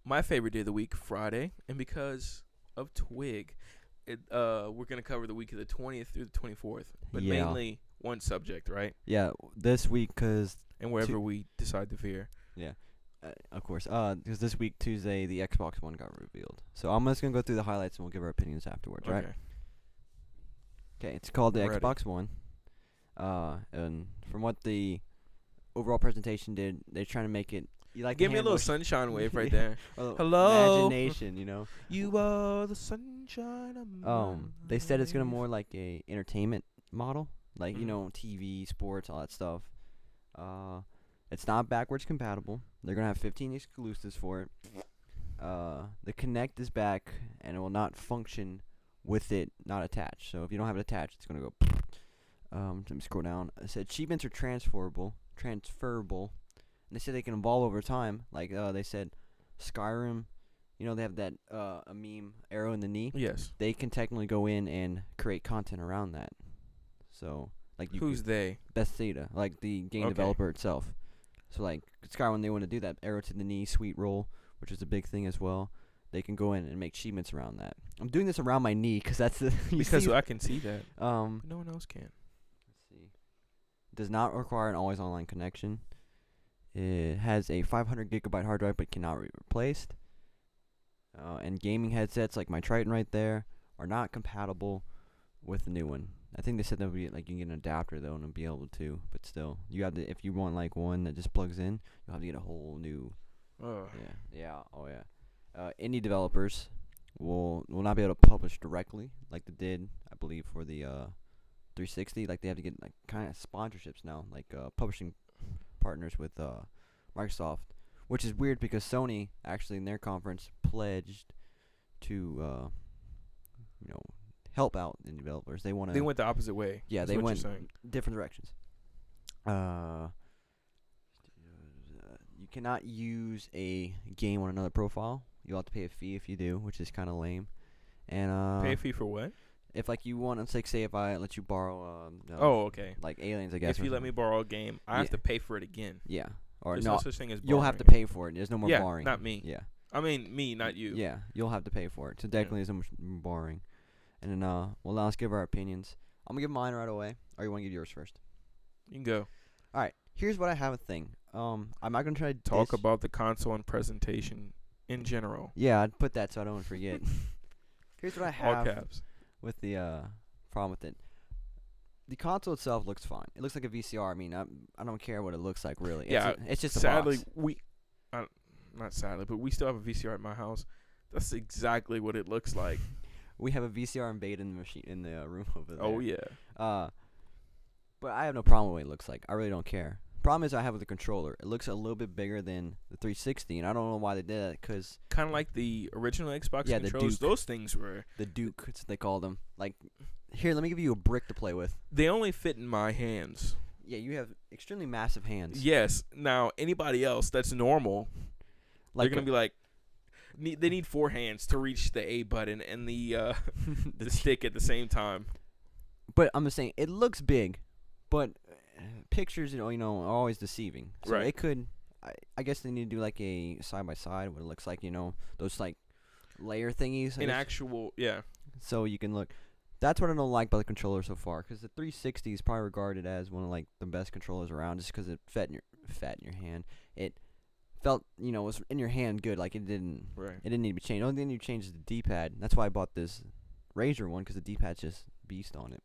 my favorite day of the week, Friday, and because of Twig, we're gonna cover the week of the 20th through the 24th, but Yeah. mainly one subject, right? Yeah, this week, cause And wherever we decide to veer. yeah, of course. Because this week Tuesday the Xbox One got revealed. So I'm just gonna go through the highlights and we'll give our opinions afterwards, right? Okay. Okay, it's called the I'm ready. Xbox One. And from what the overall presentation did, they're trying to make it. You like Give the me a hand little motion? sunshine wave right Yeah. there. A little Hello. Imagination, you know. You are the sunshine of my They said it's gonna life. more like a entertainment model, like you Mhm. know TV, sports, all that stuff. It's not backwards compatible. They're gonna have 15 exclusives for it. The Kinect is back, and it will not function with it not attached. So if you don't have it attached, it's gonna go. Let me scroll down. It said achievements are transferable, and they said they can evolve over time. Like they said, Skyrim. You know they have that a meme arrow in the knee. Yes. They can technically go in and create content around that. So like you Who's they? Bethesda, like the game Okay. developer itself. So like Skyrim, they want to do that arrow to the knee, sweet roll, which is a big thing as well. They can go in and make achievements around that. I'm doing this around my knee because that's the you Because see, I can see that. um. But no one else can. Let's see. Does not require an always online connection. It has a 500 gigabyte hard drive but cannot be replaced. And gaming headsets like my Triton right there are not compatible with the new one. I think they said that would be like you can get an adapter though and be able to, but still, you have to if you want like one that just plugs in, you'll have to get a whole new. Oh. Indie developers will not be able to publish directly like they did, I believe, for the 360. Like they have to get like kind of sponsorships now, like publishing partners with Microsoft, which is weird because Sony actually in their conference pledged to help out the developers. They want to. They went the opposite way. Yeah, is they what went you're saying. different directions. You cannot use a game on another profile. You'll have to pay a fee if you do, which is kind of lame. And Pay a fee for what? if like you want, let's say if I let you borrow, Oh, okay. like Aliens, I guess. If or you let me something. borrow a game, I have Yeah. to pay for it again. Yeah, or There's no, no such thing as you'll have to borrowing. pay for it. There's no more Yeah, borrowing. not me. Yeah. I mean, me, not you. Yeah, you'll have to pay for it. So definitely isn't much borrowing. And then well, now let's give our opinions. I'm gonna give mine right away. Or you want to give yours first? You can go. All right. Here's what I have a thing. I'm not gonna try to Talk about the console and presentation in general. Yeah, I'd put that so I don't forget. Here's what I All have caps. with the problem with it. The console itself looks fine. It looks like a VCR. I mean, I don't care what it looks like really. Yeah, it's just a Sadly, box. not sadly, but we still have a VCR at my house. That's exactly what it looks like. We have a VCR embed in the machine in the room over there. Oh, yeah. But I have no problem with what it looks like. I really don't care. Problem is I have with the controller. It looks a little bit bigger than the 360, and I don't know why they did that. Cause Kind of like the original Xbox Yeah, the controllers. Duke. Those things were... the Duke, that's what they called them. Like, here, let me give you a brick to play with. They only fit in my hands. Yeah, you have extremely massive hands. Yes. Now, anybody else that's normal, Like they're going to be like... They need 4 hands to reach the A button and the the stick at the same time. But I'm just saying, it looks big, but pictures, are always deceiving. So Right. it could, I guess they need to do like a side by side, what it looks like, those like layer thingies. I In guess. actual... Yeah. So you can look. That's what I don't like about the controller so far, because the 360 is probably regarded as one of like the best controllers around, just because it fat in your hand. It felt, was in your hand good, like it didn't need to be changed. The only thing you change is the D-pad. That's why I bought this Razer one, because the D-pad's just beast on it.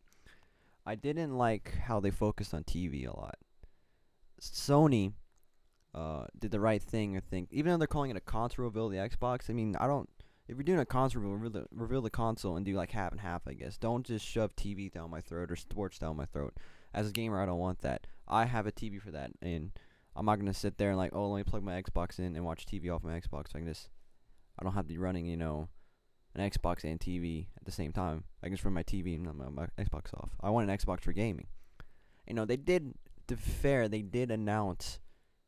I didn't like how they focused on TV a lot. Sony did the right thing, I think. Even though they're calling it a console reveal of the Xbox, I mean, if you're doing a console reveal, reveal the console and do like half and half, I guess. Don't just shove TV down my throat or sports down my throat. As a gamer, I don't want that. I have a TV for that, and I'm not gonna sit there and like, let me plug my Xbox in and watch TV off my Xbox. I don't have to be running, an Xbox and TV at the same time. I can just run my TV and my Xbox off. I want an Xbox for gaming. They did, to be fair, they did announce,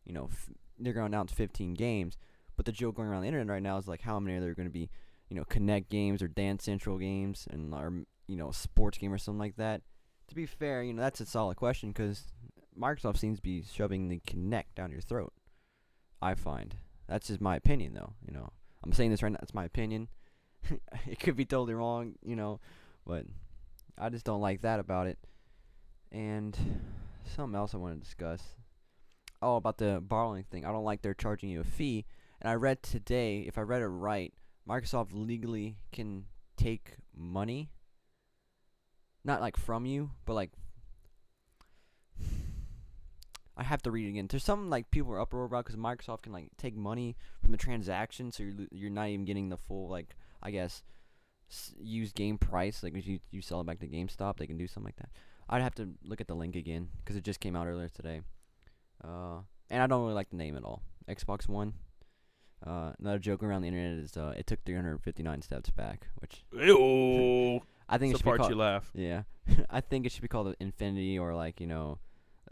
they're going to announce 15 games. But the joke going around the internet right now is like how many are there going to be, Connect games or Dance Central games or sports game or something like that. To be fair, that's a solid question because Microsoft seems to be shoving the Kinect down your throat. I find. That's just my opinion though, I'm saying this right now. It's my opinion. It could be totally wrong, but I just don't like that about it. And something else I want to discuss. Oh, about the borrowing thing. I don't like they're charging you a fee. And I read today, if I read it right, Microsoft legally can take money, not like from you, but like I have to read it again. There's something like people are uproar about because Microsoft can like take money from the transaction, so you're not even getting the full like I guess used game price. Like if you sell it back to GameStop, they can do something like that. I'd have to look at the link again because it just came out earlier today. And I don't really like the name at all. Xbox One. Another joke around the internet is it took 359 steps back, which Ew. I think It's it the should be part you called. laugh. Yeah, I think it should be called Infinity or like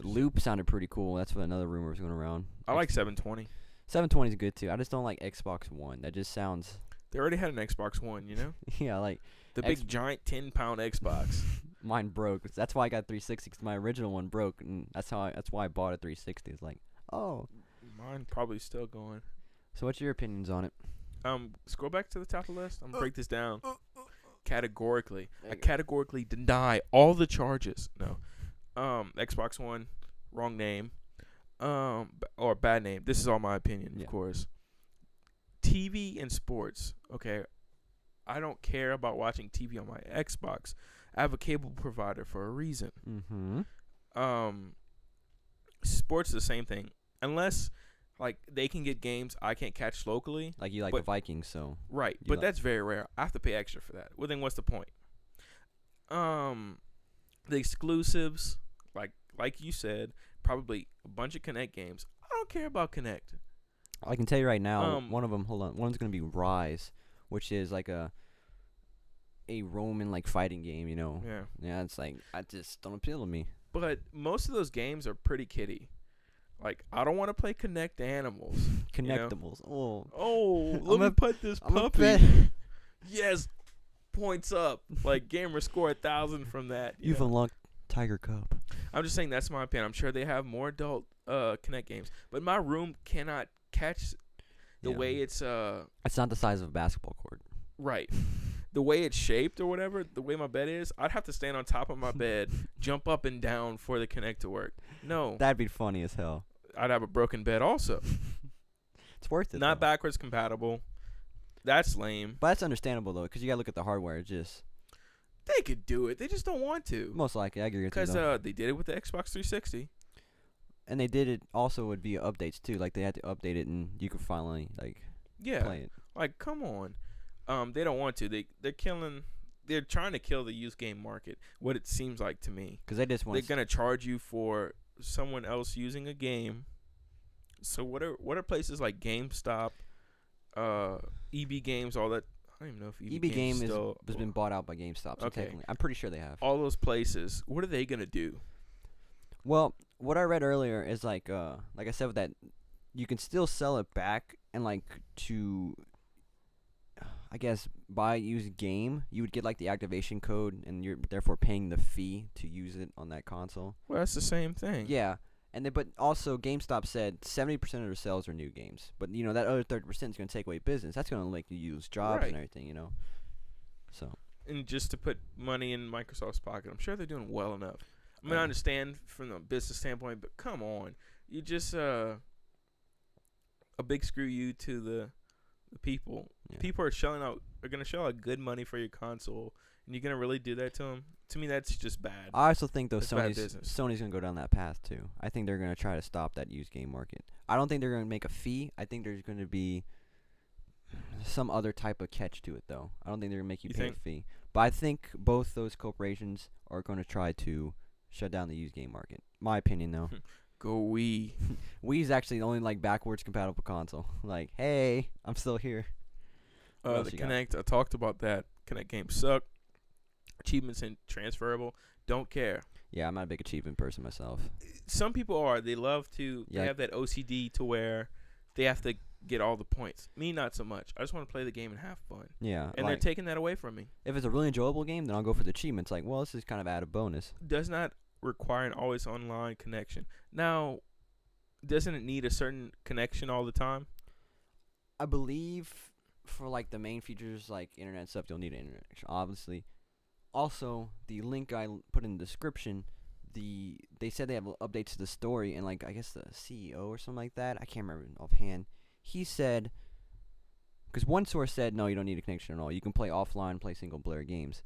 Loop sounded pretty cool. That's what another rumor was going around. I like 720. 720 is good too. I just don't like Xbox One. That just sounds They already had an Xbox One, you know? yeah like The X- big giant 10-pound Xbox. mine broke. That's why I got 360 because my original one broke, and that's why I bought a 360. It's like oh. Mine probably still going. So what's your opinions on it? Scroll back to the top of the list. I'm gonna break this down categorically. There I you go. categorically deny all the charges. No, Xbox One, wrong name, or bad name. This is all my opinion, Yeah. of course. TV and sports. Okay, I don't care about watching TV on my Xbox. I have a cable provider for a reason. Mm-hmm. Sports is the same thing, unless like they can get games I can't catch locally. Like you like But- the Vikings, so Right, You but like- that's very rare. I have to pay extra for that. Well, then what's the point? The exclusives, like you said, probably a bunch of Connect games. I don't care about Connect. I can tell you right now, Um, one of them. Hold on, one's gonna be Rise, which is like a Roman like fighting game. Yeah, Yeah, it's like I just don't appeal to me. but most of those games are pretty kiddie. Like I don't want to play Connect Animals. Connectables. Oh, Oh, I'm let me a- put this I'm a puppy. pet. Yes, points up. Like gamer score 1,000 from that. you You've know? unlocked Tiger Cup. I'm just saying that's my opinion. I'm sure they have more adult Connect games, but my room cannot catch the Yeah. way it's It's not the size of a basketball court. right. The way it's shaped or whatever, the way my bed is, I'd have to stand on top of my bed, jump up and down for the Connect to work. No, That'd be funny as hell. I'd have a broken bed also. It's worth it. Not though. backwards compatible. That's lame. But that's understandable though, because you gotta look at the hardware. It's just They could do it. They just don't want to. most likely, I agree with you. Because though. they did it with the Xbox 360. And they did it also with via updates too. Like they had to update it, and you could finally Yeah. play it. Like, come on. They don't want to. They're trying to kill the used game market. What it seems like to me. Because they just want. They're gonna charge you for someone else using a game. So what are places like GameStop, EB Games, all that? I don't even know if EB, EB Game still has been bought out by GameStop. So Okay. technically, I'm pretty sure they have. all those places. What are they gonna do? Well, what I read earlier is like I said with that, you can still sell it back and to, I guess, buy a used game. You would get like the activation code, and you're therefore paying the fee to use it on that console. Well, that's the same thing. Yeah, and but also GameStop said 70% of their sales are new games, but that other 30% is going to take away business. That's going to make you lose jobs Right. and everything. So And just to put money in Microsoft's pocket, I'm sure they're doing well enough. I mean, I Yeah. understand from the business standpoint, but come on, you just a big screw you to the people. yeah. People are gonna shell out good money for your console, and you're gonna really do that to them. To me, that's just bad. I also think though That's bad business. Sony's gonna go down that path too. I think they're gonna try to stop that used game market. I don't think they're gonna make a fee. I think there's gonna be some other type of catch to it though. I don't think they're gonna make you You pay think? a fee. But I think both those corporations are gonna try to shut down the used game market. My opinion though. Go Wii. Wii's actually the only backwards compatible console. Like, hey, I'm still here. What else The you got? Kinect. I talked about that. Kinect games suck. Achievements ain't transferable. Don't care. Yeah, I'm not a big achievement person myself. Some people are. They love to. Yeah. They have that OCD to where they have to get all the points. Me, not so much. I just want to play the game and have fun. Yeah, And they're taking that away from me. if it's a really enjoyable game, then I'll go for the achievements. Like, well, this is kind of add a bonus. Does not require an always online connection. Now, doesn't it need a certain connection all the time? I believe for like the main features like internet stuff, you'll need an internet connection, obviously. Also, the link I put in the description, they said they have updates to the story, and like I guess the CEO or something like that, I can't remember offhand. He said, because one source said no, you don't need a connection at all. You can play offline, play single player games.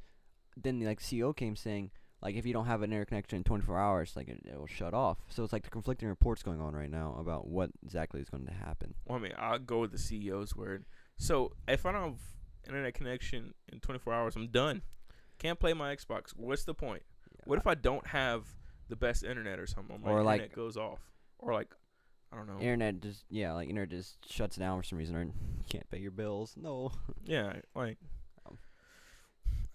Then like CEO came saying like if you don't have an internet connection in 24 hours, like it will shut off. So it's like the conflicting reports going on right now about what exactly is going to happen. Well, I mean, I'll go with the CEO's word. So if I don't have internet connection in 24 hours, I'm done. Can't play my Xbox. What's the point? What if I don't have the best internet or something? Or my Or, like- internet goes off. Or like, I don't know. Internet just internet just shuts down for some reason, or you can't pay your bills. No. Yeah, like,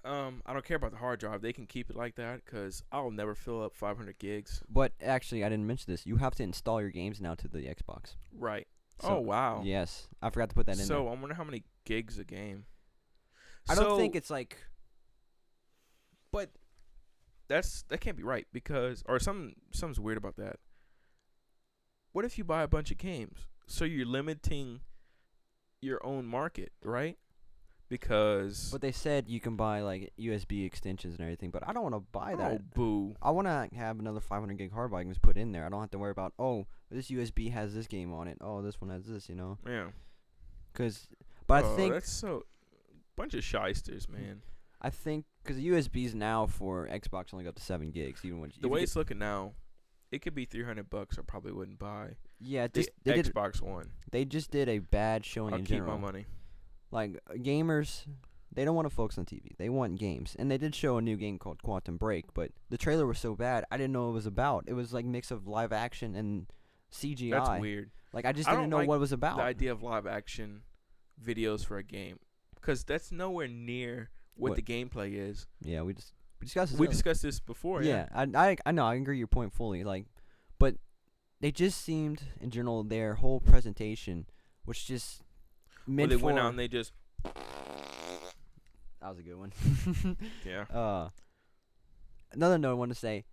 I don't care about the hard drive. They can keep it like that because I'll never fill up 500 gigs. But actually, I didn't mention this. You have to install your games now to the Xbox. Right. So- oh, wow. Yes, I forgot to put that in So there. I wonder how many gigs a game. I don't think it's like. But that can't be right because something's weird about that. What if you buy a bunch of games? So you're limiting your own market, right? Because But they said you can buy like USB extensions and everything. But I don't want to buy that. oh boo. I want to have another 500 gig hard drive I can just put in there. I don't have to worry about this USB has this game on it. Oh, this one has this. Yeah. But Oh, I think that's so bunch of shysters, man. because USBs now for Xbox only go up to 7 gigs. Even when The way it's looking now, it could be $300. I probably wouldn't buy yeah, the they Xbox One. just did a bad showing I'll in keep general. my money. Like gamers, they don't want to focus on TV. They want games, and they did show a new game called Quantum Break. But the trailer was so bad, I didn't know what it was about. It was like mix of live action and CGI. That's weird. Like I just I didn't don't know like what it was about. The idea of live action videos for a game, because that's nowhere near what What? the gameplay is. Yeah, we discussed this. We earlier. discussed this before. Yeah, I know. I agree your point fully. Like, but they just seemed in general their whole presentation was just Well, meant they for. went out and they just That was a good one. yeah. Another note I want to say,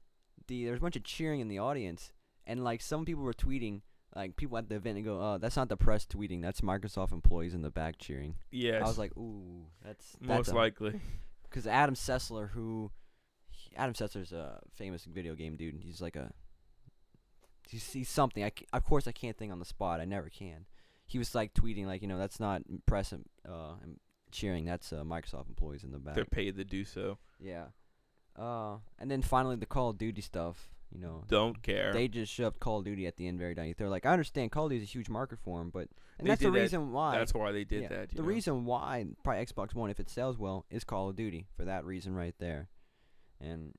there's a bunch of cheering in the audience, and like some people were tweeting, like people at the event, and go, "Oh, that's not the press tweeting. That's Microsoft employees in the back cheering." Yes. I was like, "Ooh, that's most likely. because Adam Sessler, Adam Sessler's a famous video game dude. He's like he's something. Of course I can't think on the spot. I never can. He was like tweeting like, that's not press and cheering. That's Microsoft employees in the back. They're paid to do so. Yeah. And then finally the Call of Duty stuff. Don't care. They just shoved Call of Duty at the end very down. They're like, I understand Call of Duty is a huge market for them, but They that's the did that- reason why. That's why they did yeah, that. The reason why probably Xbox One, if it sells well, is Call of Duty for that reason right there. And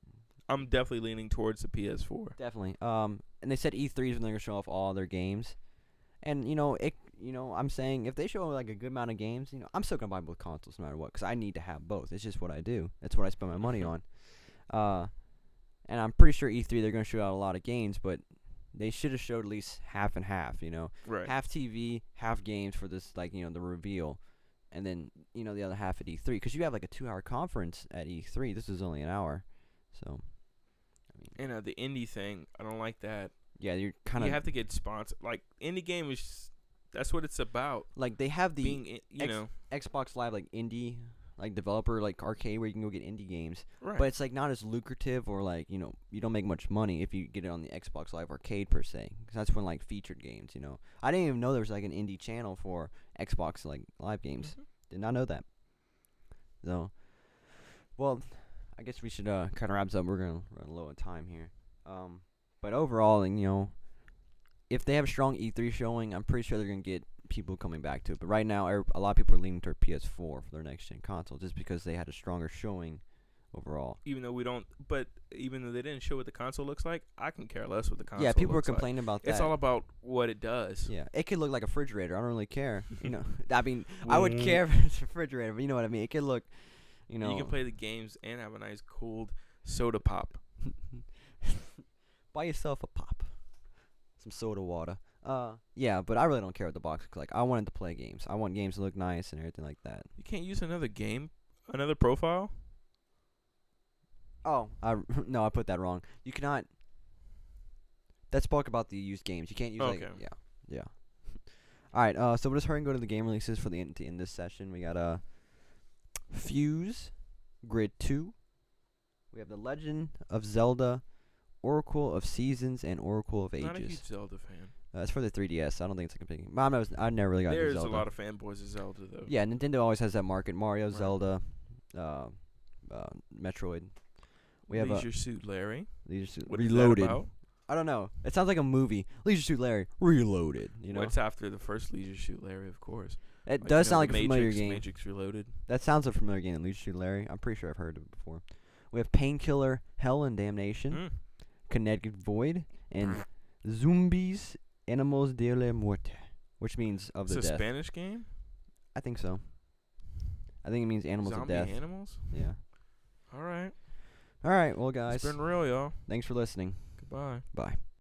I'm definitely leaning towards the PS4. definitely. And they said E3 is when they're gonna show off all their games. And I'm saying if they show like a good amount of games, I'm still gonna buy both consoles no matter what, because I need to have both. It's just what I do. That's what I spend my money on. And I'm pretty sure E3 they're gonna show out a lot of games, but they should have showed at least half and half. Right. Half TV, half games for this, like the reveal, and then the other half at E3, because you have like a 2-hour conference at E3. This is only an hour, so I mean, The indie thing, I don't like that. yeah, you're kind You of have to get sponsored. Like indie game that's what it's about. like they have the Being, Xbox Live like indie like developer like arcade where you can go get indie games, right. but it's like not as lucrative, or like you don't make much money if you get it on the Xbox Live Arcade per se, because that's when like featured games. I didn't even know there was like an indie channel for Xbox like Live games. Did not know that. So, well, I guess we should kind of wrap this up. We're gonna run low on time here. But overall, if they have a strong E3 showing, I'm pretty sure they're gonna get people coming back to it. But right now, a lot of people are leaning toward PS4 for their next gen console, just because they had a stronger showing overall. even though they didn't show what the console looks like, I can care less what the console. Yeah, people were looks like. complaining about that. It's all about what it does. Yeah, it could look like a refrigerator. I don't really care. I mean, I would care if it's a refrigerator, but you know what I mean. It could look, You can play the games and have a nice cold soda pop. Buy yourself a pop, some soda water. Yeah, but I really don't care what the box looks like. I wanted to play games. I want games to look nice and everything like that. You can't use another profile. Oh, no, I put that wrong. You cannot. That spoke about the used games. You can't use Okay. yeah. All right. So we'll just hurry and go to the game releases for the in this session. We got Fuse, Grid 2. We have The Legend of Zelda, Oracle of Seasons, and Oracle of Ages. Not a huge Zelda fan. It's for the 3DS. I don't think it's like a big. I never really got into There's Zelda. a lot of fanboys of Zelda though. Yeah, Nintendo always has that market. Mario, Right. Zelda, Metroid. We have Leisure Suit Larry. Leisure Suit What is that Reloaded. about? I don't know. It sounds like a movie. Leisure Suit Larry Reloaded. You know, What's after the first Leisure Suit Larry, of course. it Like, does you know, sound like the a familiar Matrix, game. Matrix Reloaded. That sounds a familiar game. Leisure Suit Larry. I'm pretty sure I've heard of it before. We have Painkiller, Hell and Damnation, Mm. Kinetic Void, and Zombies Animals de la Muerte, which means of It's the a death. Spanish game. I think so. I think it means animals Zombie of death. animals. Yeah. All right. All right. Well, guys, It's been real, y'all. thanks for listening. Goodbye. Bye.